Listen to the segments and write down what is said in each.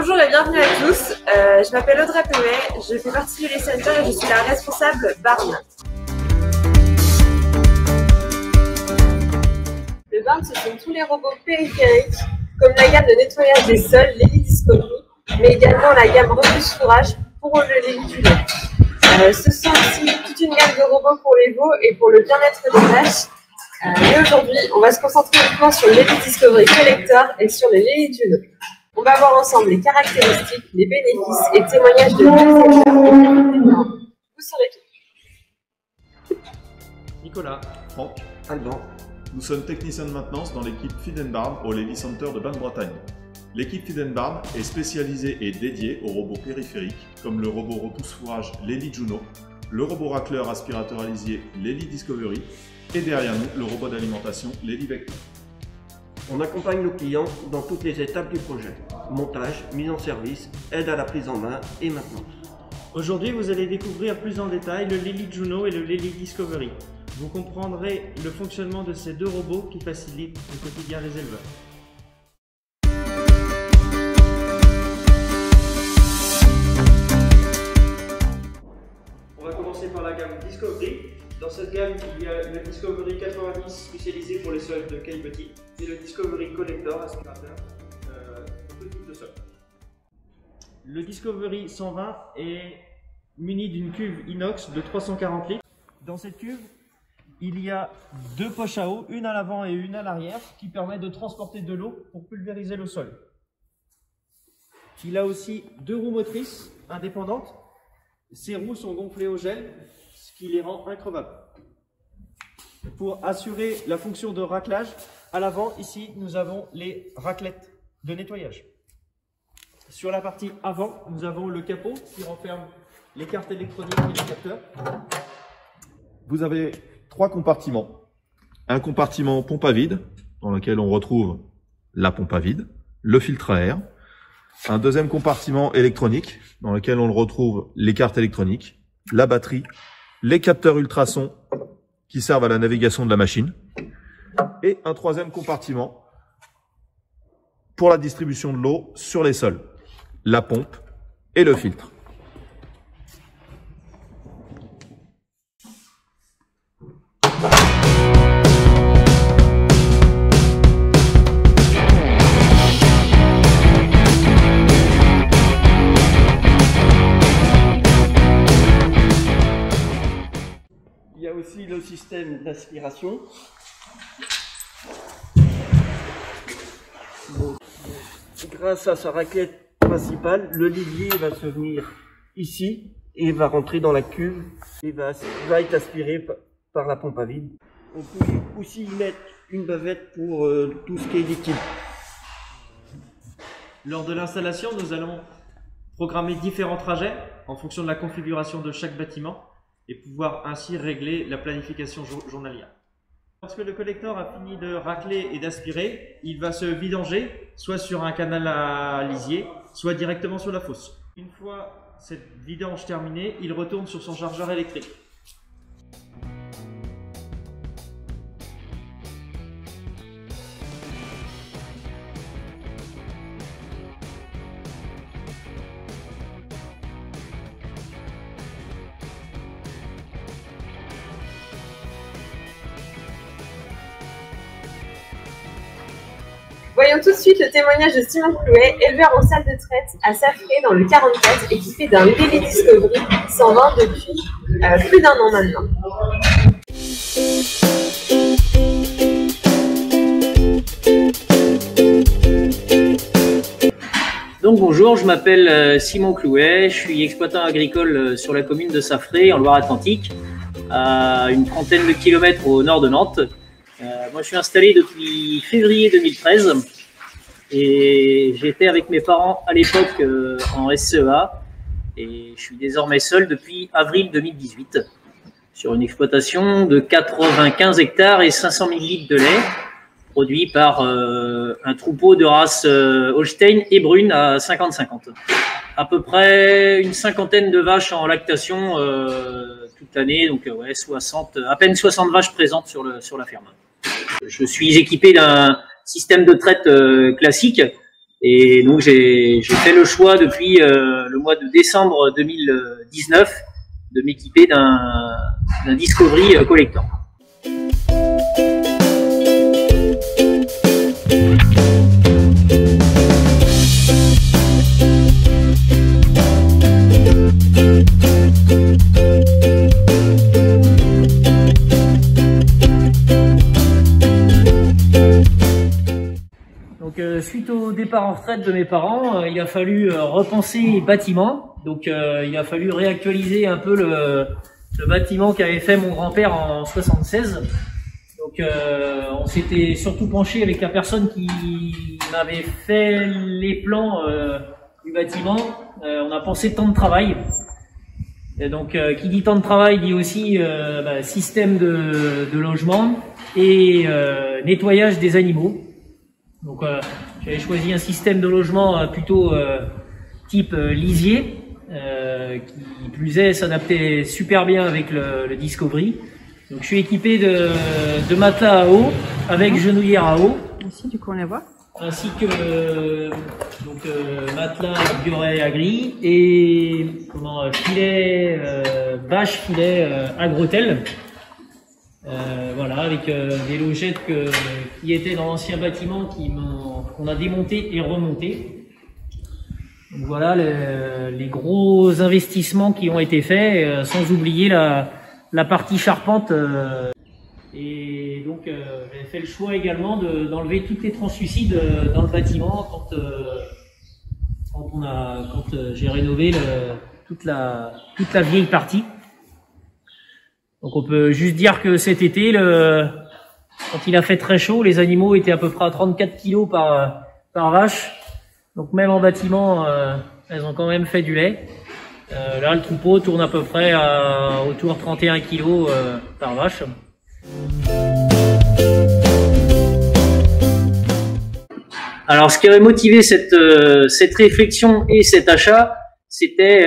Bonjour et bienvenue à tous, je m'appelle Audrey Pellet, je fais partie du Lely Center et je suis la responsable Barn. Le Barn, ce sont tous les robots périphériques, comme la gamme de nettoyage des sols, Lely Discovery, mais également la gamme repousse fourrage pour le Lely Juno. Ce sont aussi toute une gamme de robots pour les veaux et pour le bien-être des vaches. Mais aujourd'hui, on va se concentrer uniquement sur le Lely Discovery Collector et sur le Lely Juno. On va voir ensemble les caractéristiques, les bénéfices et témoignages de l'utilisateur. Vous saurez tout. Nicolas, Franck, Alban. nous sommes techniciens de maintenance dans l'équipe Feed & Barn au Lely Center de Basse-Bretagne. L'équipe Feed & Barn est spécialisée et dédiée aux robots périphériques comme le robot repousse-fourrage Lely Juno, le robot racleur aspirateur à lisier Lely Discovery et derrière nous le robot d'alimentation Lely Vector. On accompagne nos clients dans toutes les étapes du projet. Montage, mise en service, aide à la prise en main et maintenance. aujourd'hui vous allez découvrir plus en détail le Lely Juno et le Lely Discovery. Vous comprendrez le fonctionnement de ces deux robots qui facilitent le quotidien des éleveurs. On va commencer par la gamme Discovery. Dans cette gamme, il y a le Discovery 90 spécialisé pour les sols de cailles petits et le Discovery Collector aspirateur pour tout type de sol. Le Discovery 120 est muni d'une cuve inox de 340 litres. Dans cette cuve, il y a deux poches à eau, une à l'avant et une à l'arrière, qui permettent de transporter de l'eau pour pulvériser le sol. Il a aussi deux roues motrices indépendantes. Ces roues sont gonflées au gel, ce qui les rend increvables. Pour assurer la fonction de raclage, à l'avant, ici, nous avons les raclettes de nettoyage. Sur la partie avant, nous avons le capot qui renferme les cartes électroniques et les capteurs. Vous avez trois compartiments. Un compartiment pompe à vide, dans lequel on retrouve la pompe à vide, le filtre à air. Un deuxième compartiment électronique, dans lequel on retrouve les cartes électroniques, la batterie, les capteurs ultrasons qui servent à la navigation de la machine. Et un troisième compartiment pour la distribution de l'eau sur les sols, la pompe et le filtre. Il y a aussi le système d'aspiration. Grâce à sa raclette principale, le lisier va se venir ici et va rentrer dans la cuve et va être aspiré par la pompe à vide. On peut aussi y mettre une bavette pour tout ce qui est liquide. Lors de l'installation, nous allons programmer différents trajets en fonction de la configuration de chaque bâtiment et pouvoir ainsi régler la planification journalière. Lorsque le collector a fini de racler et d'aspirer, il va se vidanger, soit sur un canal à lisier, soit directement sur la fosse. Une fois cette vidange terminée, il retourne sur son chargeur électrique. Voyons tout de suite le témoignage de Simon Clouet, éleveur en salle de traite à Safré dans le 44 et qui fait d'un Lely Discovery 120 depuis plus d'un an maintenant. Donc bonjour, je m'appelle Simon Clouet, je suis exploitant agricole sur la commune de Safré en Loire-Atlantique, à une trentaine de kilomètres au nord de Nantes. Moi je suis installé depuis février 2013 et j'étais avec mes parents à l'époque en SCEA et je suis désormais seul depuis avril 2018 sur une exploitation de 95 hectares et 500 000 litres de lait produit par un troupeau de race Holstein et brune à 50-50. À peu près une cinquantaine de vaches en lactation toute l'année, donc ouais, à peine 60 vaches présentes sur la ferme. Je suis équipé d'un système de traite classique Et donc j'ai fait le choix depuis le mois de décembre 2019 de m'équiper d'un Discovery Collector. Donc suite au départ en retraite de mes parents, il a fallu repenser les bâtiments. Donc il a fallu réactualiser un peu le bâtiment qu'avait fait mon grand-père en 76. Donc on s'était surtout penché avec la personne qui m'avait fait les plans du bâtiment. On a pensé temps de travail. Et donc qui dit temps de travail dit aussi système de logement et nettoyage des animaux. Donc j'avais choisi un système de logement plutôt type lisier, qui plus est s'adaptait super bien avec le Discovery. Donc je suis équipé de matelas à eau avec genouillère à eau. Ici, du coup, on les voit. Ainsi que matelas Bioré Agri et filet bâche filet Agrotel. Voilà, avec des logettes qui étaient dans l'ancien bâtiment qu'on a démonté et remonté. Donc voilà les gros investissements qui ont été faits, sans oublier la partie charpente. Et donc j'ai fait le choix également d'enlever toutes les translucides dans le bâtiment quand j'ai rénové toute la vieille partie. Donc on peut juste dire que cet été, quand il a fait très chaud, les animaux étaient à peu près à 34 kg par vache. Donc même en bâtiment, elles ont quand même fait du lait. Là, le troupeau tourne à peu près autour de 31 kg par vache. Alors, ce qui avait motivé cette réflexion et cet achat, c'était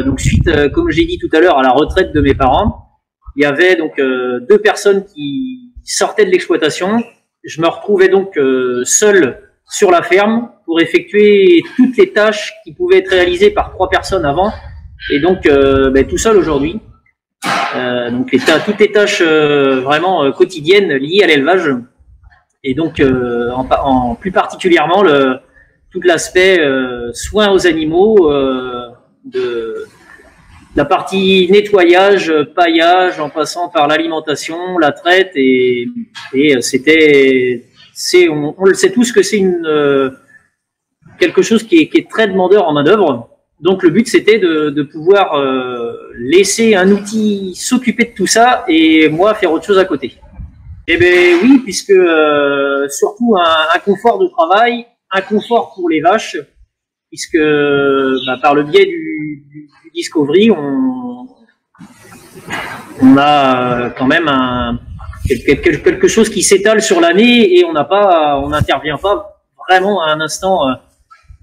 donc suite, comme j'ai dit tout à l'heure, à la retraite de mes parents. Il y avait donc deux personnes qui sortaient de l'exploitation. Je me retrouvais donc seul sur la ferme pour effectuer toutes les tâches qui pouvaient être réalisées par 3 personnes avant, et donc tout seul aujourd'hui. Donc toutes les tâches vraiment quotidiennes liées à l'élevage, et donc en plus particulièrement tout l'aspect soins aux animaux, de la partie nettoyage, paillage, en passant par l'alimentation, la traite, et on le sait tous que c'est quelque chose qui est très demandeur en main-d'œuvre. Donc le but c'était de pouvoir laisser un outil s'occuper de tout ça et moi faire autre chose à côté. Eh ben oui, puisque surtout un confort de travail, un confort pour les vaches, puisque par le biais du Discovery, on a quand même quelque chose qui s'étale sur l'année, et on n'intervient pas vraiment à un instant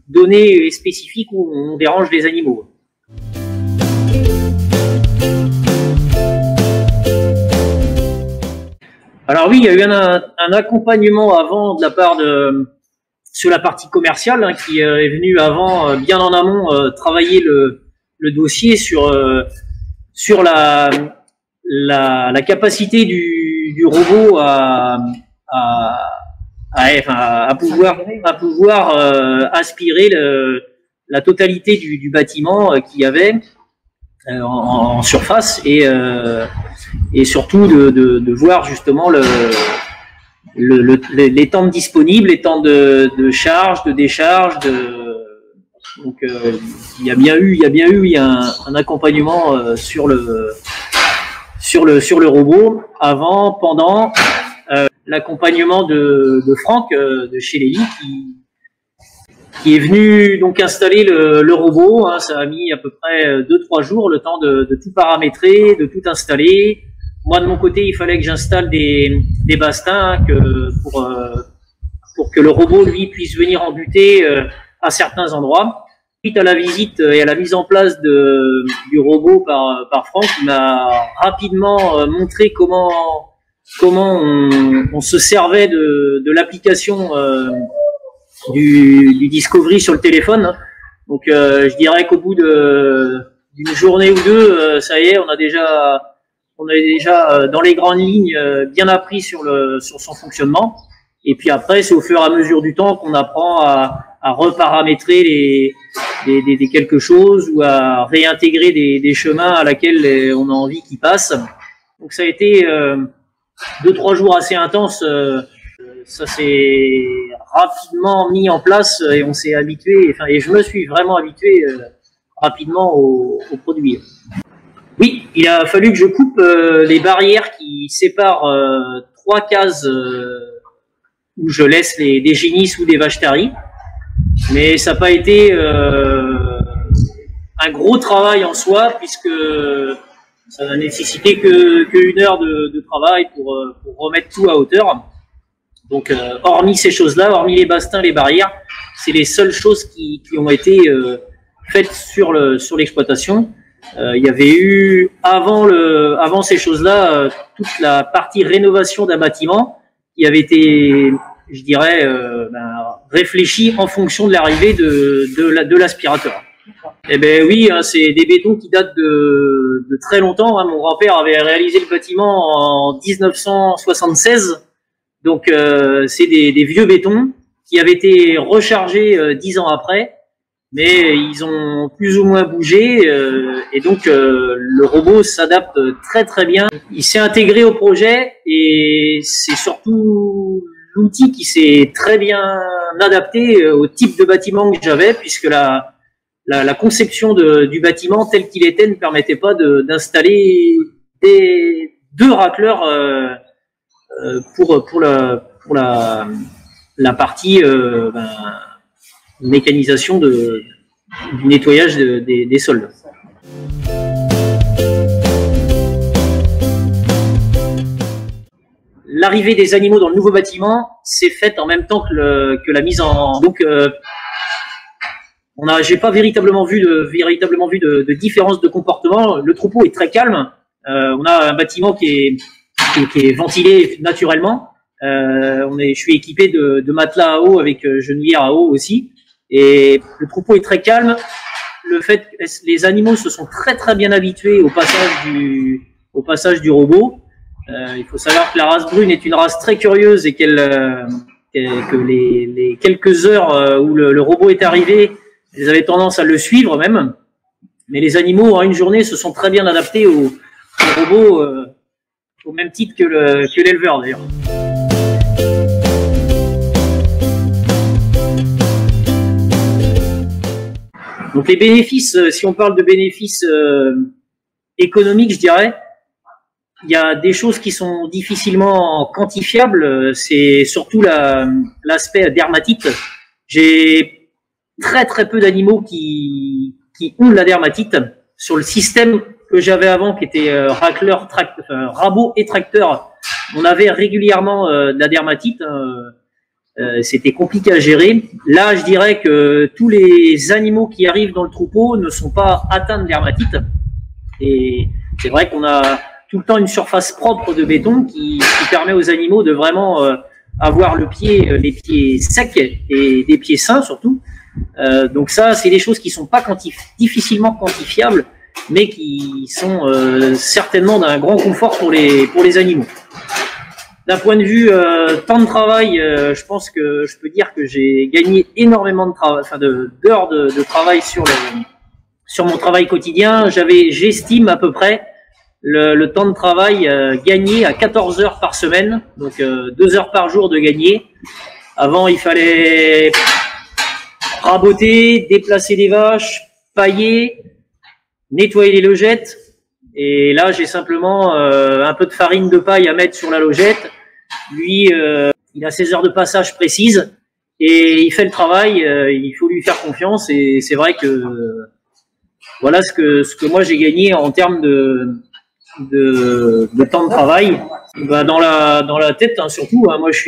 donné et spécifique où on dérange les animaux. Alors oui, il y a eu un accompagnement avant de la part sur la partie commerciale, qui est venu avant, bien en amont, travailler le dossier sur la capacité du robot à pouvoir aspirer la totalité du bâtiment qu'il y avait en surface, et surtout de voir justement les temps disponibles, les temps de charge, de décharge, donc il y a bien eu un accompagnement sur le robot avant, pendant, l'accompagnement de Franck de chez Lely qui est venu donc installer le robot. Ça a mis à peu près 2-3 jours, le temps de tout paramétrer, de tout installer. Moi de mon côté, il fallait que j'installe des bastins pour que le robot lui puisse venir en butée à certains endroits. Suite à la visite et à la mise en place du robot par Franck, il m'a rapidement montré comment on se servait de l'application du Discovery sur le téléphone. Donc je dirais qu'au bout d'une journée ou deux, ça y est, on a déjà dans les grandes lignes bien appris sur son fonctionnement. Et puis après, c'est au fur et à mesure du temps qu'on apprend à reparamétrer des quelque chose ou à réintégrer des chemins à laquelle on a envie qu'ils passent. Donc ça a été 2-3 jours assez intenses. Ça s'est rapidement mis en place et on s'est habitué. Enfin, et je me suis vraiment habitué rapidement au produit. Oui, il a fallu que je coupe les barrières qui séparent 3 cases où je laisse des génisses ou des vaches taries. Mais ça n'a pas été un gros travail en soi, puisque ça n'a nécessité qu'une heure de travail pour remettre tout à hauteur. Donc, hormis ces choses-là, hormis les bastings, les barrières, c'est les seules choses qui ont été faites sur l'exploitation. Il y avait eu avant ces choses-là toute la partie rénovation d'un bâtiment qui avait été, je dirais, réfléchi en fonction de l'arrivée de l'aspirateur. Eh ben oui, hein, c'est des bétons qui datent de très longtemps. Hein. Mon grand-père avait réalisé le bâtiment en 1976, donc c'est des vieux bétons qui avaient été rechargés 10 ans après, mais ils ont plus ou moins bougé et donc le robot s'adapte très très bien. Il s'est intégré au projet et c'est surtout l'outil qui s'est très bien adapté au type de bâtiment que j'avais, puisque la conception du bâtiment tel qu'il était ne permettait pas d'installer 2 racleurs pour la partie mécanisation du nettoyage des sols. L'arrivée des animaux dans le nouveau bâtiment s'est faite en même temps que la mise en... Donc, j'ai pas véritablement vu de différence de comportement. Le troupeau est très calme. On a un bâtiment qui est ventilé naturellement. Je suis équipé de matelas à eau avec genouillères à eau aussi. Et le troupeau est très calme. Le fait que les animaux se sont très très bien habitués au passage du robot. Il faut savoir que la race brune est une race très curieuse et que les quelques heures où le robot est arrivé, ils avaient tendance à le suivre même. Mais les animaux en une journée se sont très bien adaptés au robot, au même titre que l'éleveur d'ailleurs. Donc les bénéfices, si on parle de bénéfices économiques, je dirais, il y a des choses qui sont difficilement quantifiables, c'est surtout l'aspect dermatite. J'ai très très peu d'animaux qui ont de la dermatite. Sur le système que j'avais avant, qui était rabot et tracteur, on avait régulièrement de la dermatite. C'était compliqué à gérer. Là, je dirais que tous les animaux qui arrivent dans le troupeau ne sont pas atteints de dermatite. Et c'est vrai qu'on a tout le temps une surface propre de béton qui permet aux animaux de vraiment avoir les pieds secs et des pieds sains surtout. Donc ça, c'est des choses qui sont pas difficilement quantifiables, mais qui sont certainement d'un grand confort pour les animaux. D'un point de vue temps de travail, je pense que je peux dire que j'ai gagné énormément d'heures de travail sur mon travail quotidien. J'estime à peu près le temps de travail gagné à 14 heures par semaine, donc 2 heures par jour de gagné. Avant, il fallait raboter, déplacer des vaches, pailler, nettoyer les logettes. Et là, j'ai simplement un peu de farine de paille à mettre sur la logette. Lui, il a ses heures de passage précises et il fait le travail. Il faut lui faire confiance. Et c'est vrai que voilà ce que moi j'ai gagné en termes de temps de travail. Dans la tête, hein, surtout. Hein, moi, je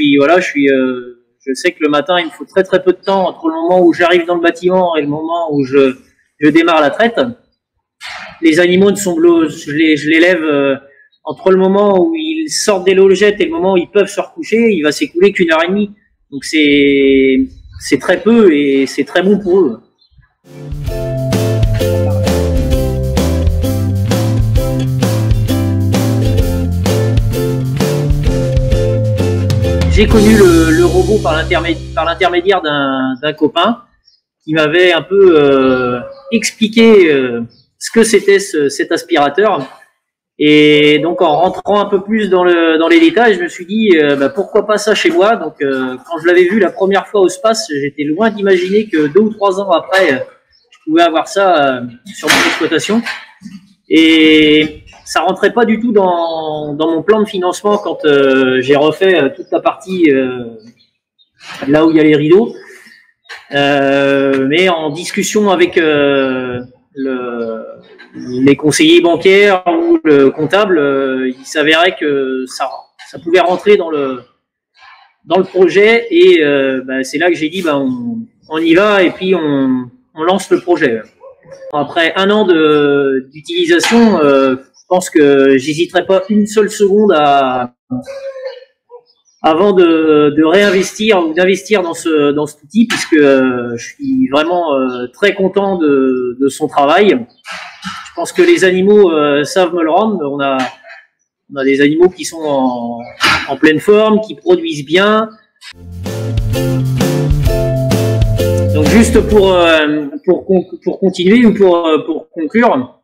sais que le matin, il me faut très très peu de temps entre le moment où j'arrive dans le bâtiment et le moment où je démarre la traite. Les animaux je les lève entre le moment où ils sortent des logettes et le moment où ils peuvent se recoucher, il va s'écouler qu'1 heure et demie. Donc c'est très peu et c'est très bon pour eux. J'ai connu le robot par l'intermédiaire d'un copain qui m'avait un peu expliqué ce que c'était cet aspirateur. Et donc en rentrant un peu plus dans les détails, je me suis dit pourquoi pas ça chez moi. Donc quand je l'avais vu la première fois au SPACE, j'étais loin d'imaginer que 2 ou 3 ans après, je pouvais avoir ça sur mon exploitation. Et ça rentrait pas du tout dans mon plan de financement quand j'ai refait toute la partie là où il y a les rideaux. Mais en discussion avec les conseillers bancaires ou le comptable, il s'avérait que ça pouvait rentrer dans le projet et c'est là que j'ai dit on y va et puis on lance le projet. Après 1 an d'utilisation, je pense que j'hésiterai pas une seule seconde avant de réinvestir ou d'investir dans cet outil, puisque je suis vraiment très content de son travail. Je pense que les animaux savent me le rendre. On a des animaux qui sont en pleine forme, qui produisent bien. Donc juste pour continuer ou pour conclure,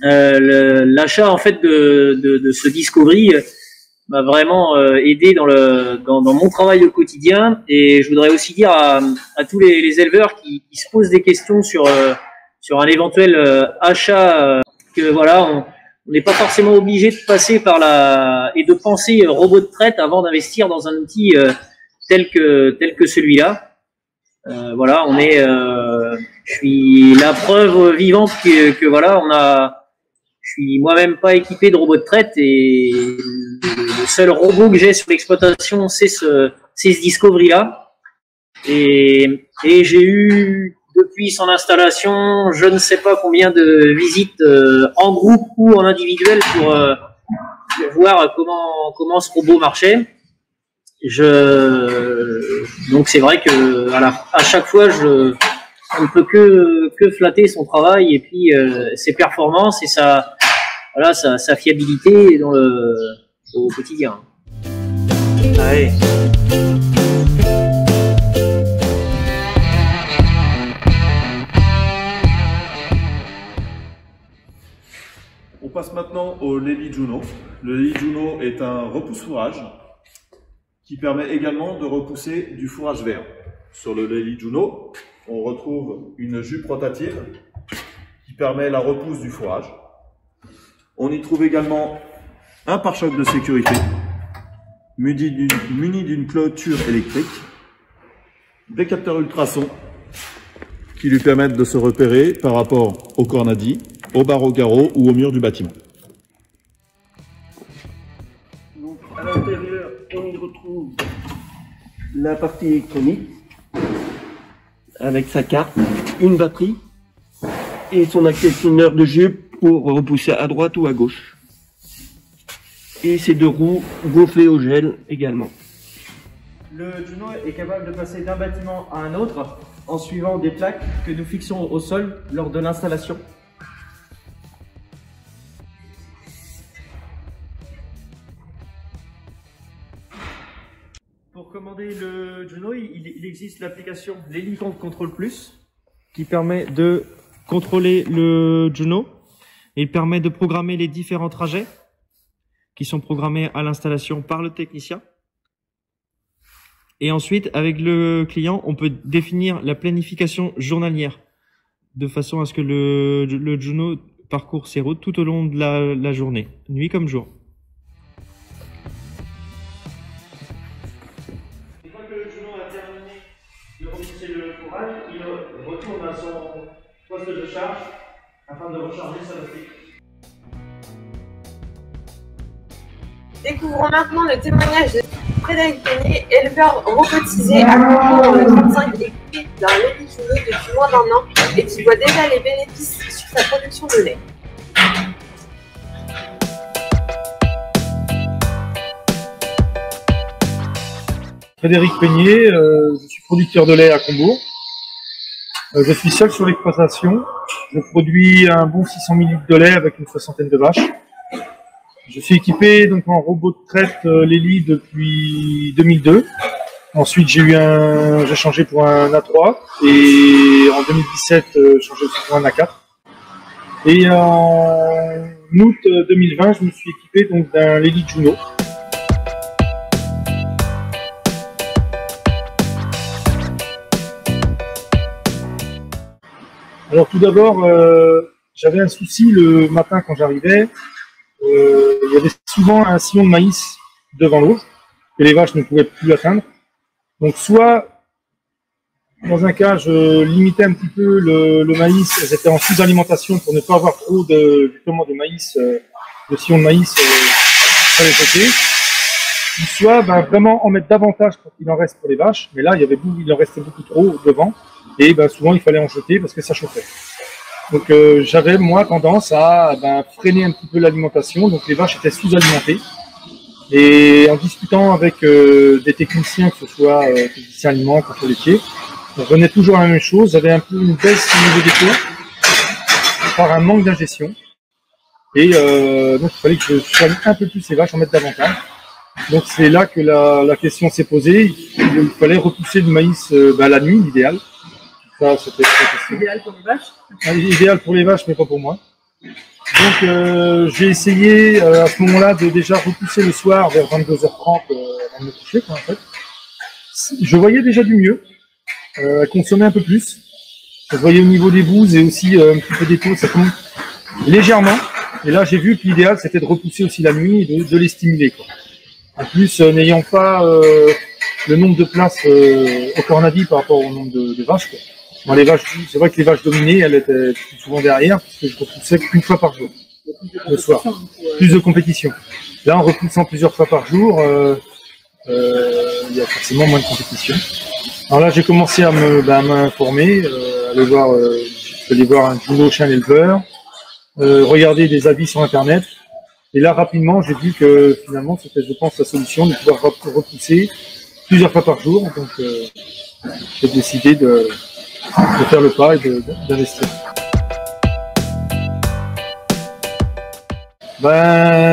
l'achat en fait de ce Discovery m'a vraiment aidé dans mon travail au quotidien. Et je voudrais aussi dire à tous les éleveurs qui se posent des questions sur un éventuel achat que voilà, on n'est pas forcément obligé de passer et de penser robot de traite avant d'investir dans un outil tel que celui-là. Voilà, je suis la preuve vivante que voilà, je suis moi-même pas équipé de robot de traite et le seul robot que j'ai sur l'exploitation, c'est ce Discovery-là. Et j'ai eu, depuis son installation, je ne sais pas combien de visites en groupe ou en individuel pour voir comment ce robot marchait. Donc c'est vrai que à chaque fois, on ne peut que flatter son travail et puis ses performances et sa fiabilité au quotidien. Allez. On passe maintenant au Lely Juno. Le Lely Juno est un repousse-fourrage qui permet également de repousser du fourrage vert. Sur le Lely Juno, on retrouve une jupe rotative qui permet la repousse du fourrage. On y trouve également un pare-choc de sécurité muni d'une clôture électrique, des capteurs ultrasons qui lui permettent de se repérer par rapport au cornadis, aux barres au carreau ou au mur du bâtiment. Donc, à l'intérieur, on y retrouve la partie électronique avec sa carte, une batterie et son accessionneur de jupe pour repousser à droite ou à gauche. Et ces 2 roues gonflées au gel également. Le Juno est capable de passer d'un bâtiment à un autre en suivant des plaques que nous fixons au sol lors de l'installation. Pour commander le Juno, il existe l'application Lely Control Plus qui permet de contrôler le Juno. Il permet de programmer les différents trajets qui sont programmés à l'installation par le technicien. Et ensuite, avec le client, on peut définir la planification journalière de façon à ce que le Juno parcourt ses routes tout au long de la journée, nuit comme jour. Une fois que le Juno a terminé de repousser le fourrage, il retourne à son poste de charge afin de recharger sa batterie. Découvrons maintenant le témoignage de Frédéric Peignet, éleveur robotisé à Concours dans le 35 équipé d'un Lely Juno depuis moins d'1 an et qui voit déjà les bénéfices sur sa production de lait. Frédéric Peigné, je suis producteur de lait à Combourg. Je suis seul sur l'exploitation. Je produis un bon 600 000 litres de lait avec une soixantaine de vaches. Je suis équipé donc en robot de traite Lely depuis 2002. Ensuite, j'ai changé pour un A3 et en 2017, j'ai changé aussi pour un A4. Et en août 2020, je me suis équipé donc d'un Lely Juno. Alors tout d'abord, j'avais un souci le matin quand j'arrivais. Il y avait souvent un sillon de maïs devant l'eau que les vaches ne pouvaient plus atteindre. Donc soit, dans un cas, je limitais un petit peu le maïs, elles étaient en sous-alimentation pour ne pas avoir trop de maïs, de sillon de maïs sur les côtés. Ou soit vraiment en mettre davantage pour qu'il en reste pour les vaches, mais là il en restait beaucoup trop devant, et souvent il fallait en jeter parce que ça chauffait. Donc j'avais moi tendance à freiner un petit peu l'alimentation, donc les vaches étaient sous-alimentées. Et en discutant avec des techniciens, que ce soit techniciens aliments, contrôle laitier, on revenait toujours à la même chose. J'avais un peu une baisse au niveau des taux par un manque d'ingestion. Et donc il fallait que je soigne un peu plus les vaches, en mettre davantage. Donc c'est là que la question s'est posée. Il fallait repousser le maïs la nuit, l'idéal. Ça, c'était idéal pour les vaches. Idéal pour les vaches, mais pas pour moi. Donc j'ai essayé à ce moment-là de déjà repousser le soir vers 22h30 avant de me coucher, en fait. Je voyais déjà du mieux, consommer un peu plus. Je voyais au niveau des bouses et aussi un petit peu des taux, ça tombe légèrement. Et là j'ai vu que l'idéal c'était de repousser aussi la nuit et de les stimuler, quoi. En plus, n'ayant pas le nombre de places au cornadi par rapport au nombre de vaches, quoi. Bon, les vaches, c'est vrai que les vaches dominées, elles étaient plus souvent derrière, parce que je repoussais qu'une fois par jour, le soir. Plus de compétition. Là, en repoussant plusieurs fois par jour, il y a forcément moins de compétition. Alors là, j'ai commencé à m'informer, aller voir un Juno chien éleveur, regarder des avis sur Internet. Et là, rapidement, j'ai vu que finalement, c'était, je pense, la solution de pouvoir repousser plusieurs fois par jour. Donc, j'ai décidé de faire le pas et d'investir.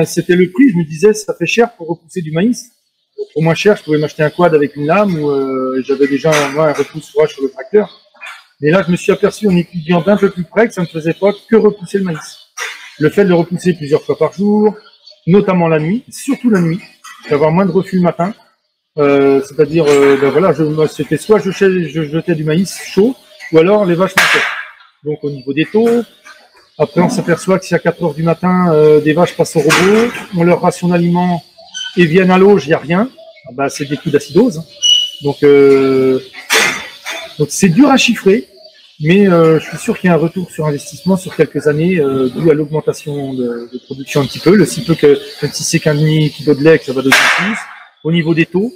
C'était le prix, je me disais, ça fait cher pour repousser du maïs. Pour moins cher, je pouvais m'acheter un quad avec une lame ou j'avais déjà un repousse fourrage sur le tracteur. Mais là, je me suis aperçu en étudiant d'un peu plus près que ça ne faisait pas que repousser le maïs. Le fait de le repousser plusieurs fois par jour, notamment la nuit, surtout la nuit, d'avoir moins de refus le matin. C'est-à-dire, c'était soit je jetais du maïs chaud, ou alors les vaches manquaient. Donc au niveau des taux, après on s'aperçoit que si à 4 h du matin, des vaches passent au robot, on leur ration d'aliment et viennent à l'auge, il n'y a rien, c'est des coups d'acidose. Donc c'est dur à chiffrer, mais je suis sûr qu'il y a un retour sur investissement sur quelques années, dû à l'augmentation de production un petit peu, le si peu que, même si c'est qu'un demi-kilo de lait, que ça va de plus, au niveau des taux,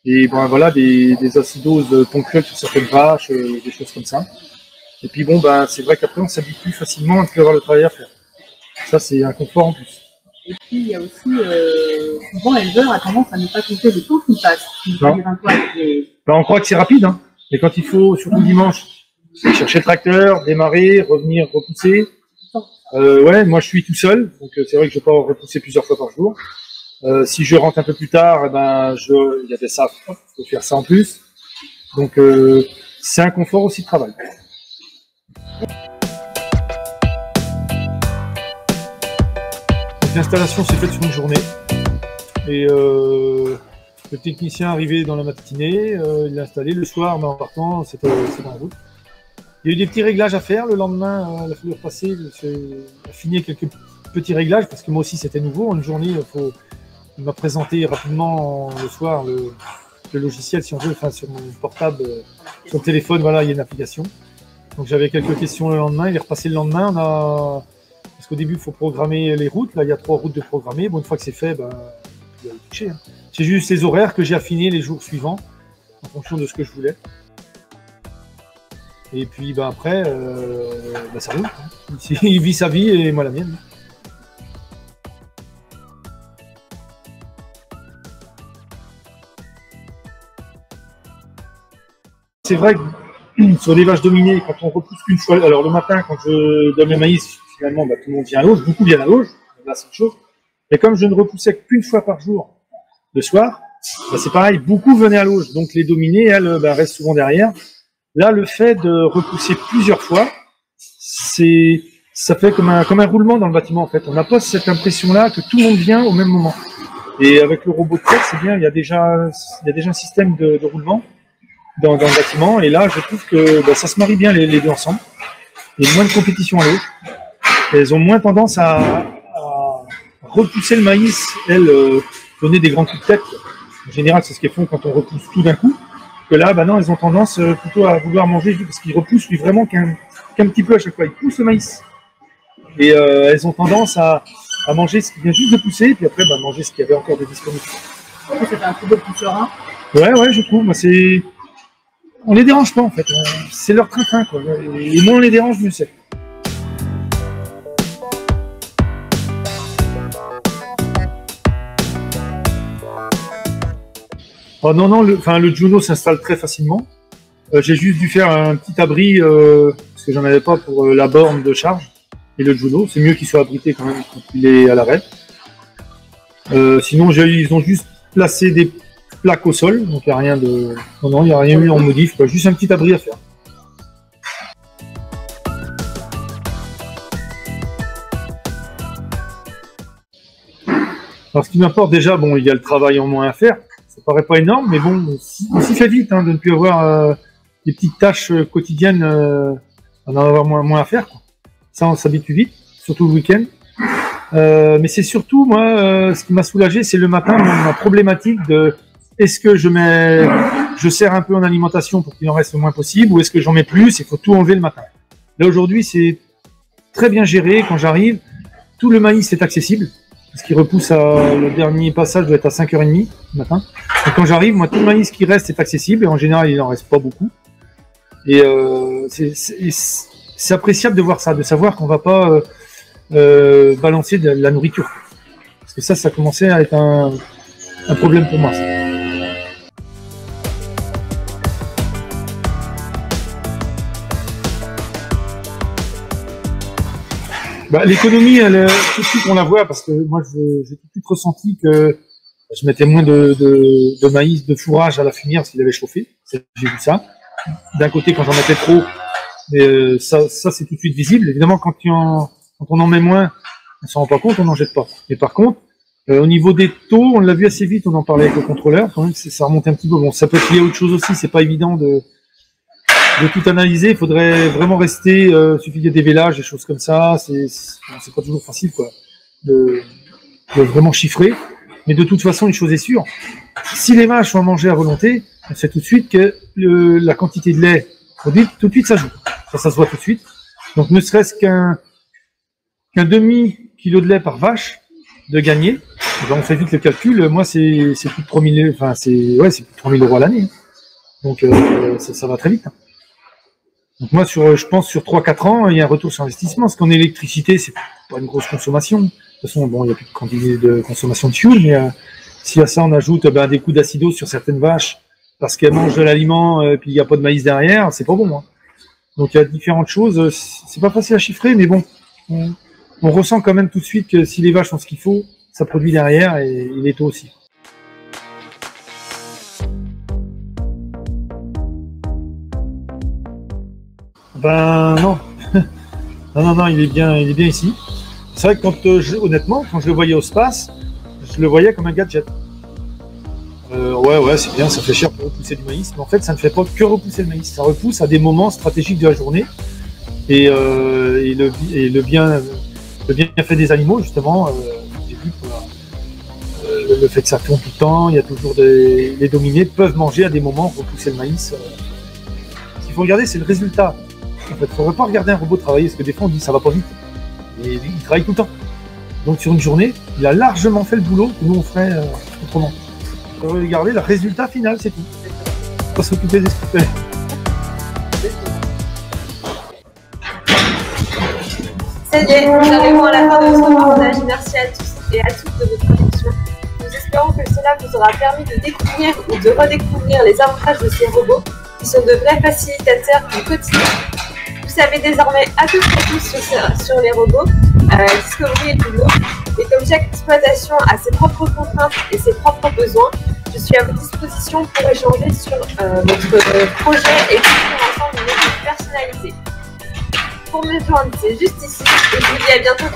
et des acidoses ponctuelles sur certaines vaches, des choses comme ça. Et puis c'est vrai qu'après on s'habitue facilement à plus avoir le travail à faire. Ça c'est un confort en plus. Et puis il y a aussi, souvent l'éleveur a tendance à ne pas compter le temps qu'il passe. On croit que c'est rapide, hein. Mais quand il faut, surtout dimanche, chercher le tracteur, démarrer, revenir, repousser. Moi je suis tout seul, donc c'est vrai que je peux repousser plusieurs fois par jour. Si je rentre un peu plus tard, il y avait ça, il faut faire ça en plus. Donc c'est un confort aussi de travail. L'installation s'est faite sur une journée et le technicien arrivé dans la matinée, il l'a installé le soir, mais en partant, c'était en route. Il y a eu des petits réglages à faire le lendemain, il a fallu repasser, affiner quelques petits réglages parce que moi aussi c'était nouveau. En une journée, il m'a présenté rapidement le soir le logiciel, si on veut, sur mon portable, sur le téléphone, voilà, il y a une application. Donc j'avais quelques questions le lendemain, il est repassé le lendemain, parce qu'au début il faut programmer les routes, là il y a 3 routes de programmer, une fois que c'est fait, il y a le toucher. Hein. C'est juste les horaires que j'ai affinés les jours suivants, en fonction de ce que je voulais. Et puis après, ça roule. Hein. Il vit sa vie et moi la mienne. c'est vrai que sur les vaches dominées, quand on repousse qu'une fois, alors le matin, quand je donne le maïs, finalement, bah, tout le monde vient à l'auge, beaucoup viennent à l'auge, là c'est une chose. Et comme je ne repoussais qu'une fois par jour, le soir, bah, c'est pareil, beaucoup venaient à l'auge. Donc les dominées, elles, bah, restent souvent derrière. Là, le fait de repousser plusieurs fois, ça fait comme un roulement dans le bâtiment en fait. On n'a pas cette impression-là que tout le monde vient au même moment. Et avec le robot de tête, c'est bien, il y a déjà un système de roulement dans le bâtiment. Et là, je trouve que bah, ça se marie bien les deux ensemble. Il y a moins de compétition à l'auge. Elles ont moins tendance à repousser le maïs, elles, donner des grands coups de tête. En général, c'est ce qu'elles font quand on repousse tout d'un coup. Que là, bah non, elles ont tendance plutôt à vouloir manger, parce qu'ils repoussent lui vraiment qu'un petit peu à chaque fois. Ils poussent le maïs. Et elles ont tendance à manger ce qui vient juste de pousser, et puis après, bah, manger ce qu'il y avait encore de disponible. Ça fait un peu plus serein. Ouais, je trouve. Moi, on les dérange pas, en fait. C'est leur train-train, quoi. Et moins on les dérange, mieux c'est. Oh non, le Juno s'installe très facilement. J'ai juste dû faire un petit abri, parce que j'en avais pas pour la borne de charge. Et le Juno, c'est mieux qu'il soit abrité quand même quand il est à l'arrêt. Sinon, ils ont juste placé des plaques au sol, donc il n'y a rien de... Non, il n'y a rien eu en modif, quoi. Juste un petit abri à faire. Alors ce qui m'importe déjà, bon, il y a le travail en moins à faire. Ça paraît pas énorme, mais bon, on s'y fait vite hein, de ne plus avoir des petites tâches quotidiennes, d'en avoir moins à faire, quoi. Ça, on s'habitue vite, surtout le week-end. Mais c'est surtout, moi, ce qui m'a soulagé, c'est le matin, ma problématique de est-ce que je sers un peu en alimentation pour qu'il en reste le moins possible, ou est-ce que j'en mets plus, il faut tout enlever le matin. Là, aujourd'hui, c'est très bien géré. Quand j'arrive, tout le maïs est accessible, parce qu'il repousse le dernier passage doit être à 5h30 le matin. Et quand j'arrive, moi, tout le maïs qui reste est accessible, et en général, il n'en reste pas beaucoup. Et c'est appréciable de voir ça, de savoir qu'on ne va pas balancer de la nourriture. Parce que ça commençait à être un problème pour moi. Ça. Bah, l'économie, tout de suite on la voit, parce que moi j'ai tout de suite ressenti que je mettais moins de maïs, de fourrage à la fumière parce qu'il avait chauffé. J'ai vu ça. D'un côté, quand j'en mettais trop, ça c'est tout de suite visible. Évidemment, quand on en met moins, on s'en rend pas compte, on n'en jette pas. Mais par contre, au niveau des taux, on l'a vu assez vite, on en parlait avec le contrôleur, quand même, ça remonte un petit peu. Bon, ça peut être lié à autre chose aussi, c'est pas évident de tout analyser, il faudrait vraiment rester, suffit qu'il y ait des vélages, des choses comme ça, c'est pas toujours facile, quoi, de vraiment chiffrer. Mais de toute façon, une chose est sûre, si les vaches sont à manger à volonté, on sait tout de suite que la quantité de lait produite, tout de suite, ça joue. Ça se voit tout de suite. Donc, ne serait-ce qu'un demi-kilo de lait par vache de gagner, ben on fait vite le calcul. Moi, c'est plus de 3000, enfin, c'est plus de 3000 € à l'année. Donc, ça va très vite. Hein. Donc, moi, je pense sur 3-4 ans, il y a un retour sur investissement. Parce qu'en électricité, c'est pas une grosse consommation. De toute façon, bon, il n'y a plus de quantité de consommation de fuel, mais si à ça on ajoute des coups d'acidose sur certaines vaches parce qu'elles mangent de l'aliment et puis il n'y a pas de maïs derrière, c'est pas bon. Hein. Donc il y a différentes choses. C'est pas facile à chiffrer, mais bon, on ressent quand même tout de suite que si les vaches ont ce qu'il faut, ça produit derrière et les taux aussi. Ben non, non, il est bien ici. C'est vrai que honnêtement, quand je le voyais au space, je le voyais comme un gadget. Ouais, c'est bien, ça fait cher pour repousser du maïs, mais en fait, ça ne fait pas que repousser le maïs. Ça repousse à des moments stratégiques de la journée. Et le bienfait des animaux, justement, j'ai vu le fait que ça tourne tout le temps, il y a toujours les dominés peuvent manger à des moments, repousser le maïs. Ce qu'il faut regarder, c'est le résultat. En fait, il ne faudrait pas regarder un robot travailler, parce que des fois, on dit ça va pas vite. Et il travaille tout le temps. Donc sur une journée, il a largement fait le boulot que nous on ferait autrement. Il faudrait regarder le résultat final, c'est tout. Pas s'occuper des scruples. Ça y est, nous arrivons à la fin de ce reportage. Merci à tous et à toutes de votre attention. Nous espérons que cela vous aura permis de découvrir ou de redécouvrir les avantages de ces robots qui sont de vrais facilitateurs du quotidien. Vous savez désormais à peu près tout sur les robots. Discovery est toujours. Et comme chaque exploitation a ses propres contraintes et ses propres besoins, je suis à votre disposition pour échanger sur votre projet et construire ensemble une équipe personnalisée. Pour me joindre, c'est juste ici et je vous dis à bientôt.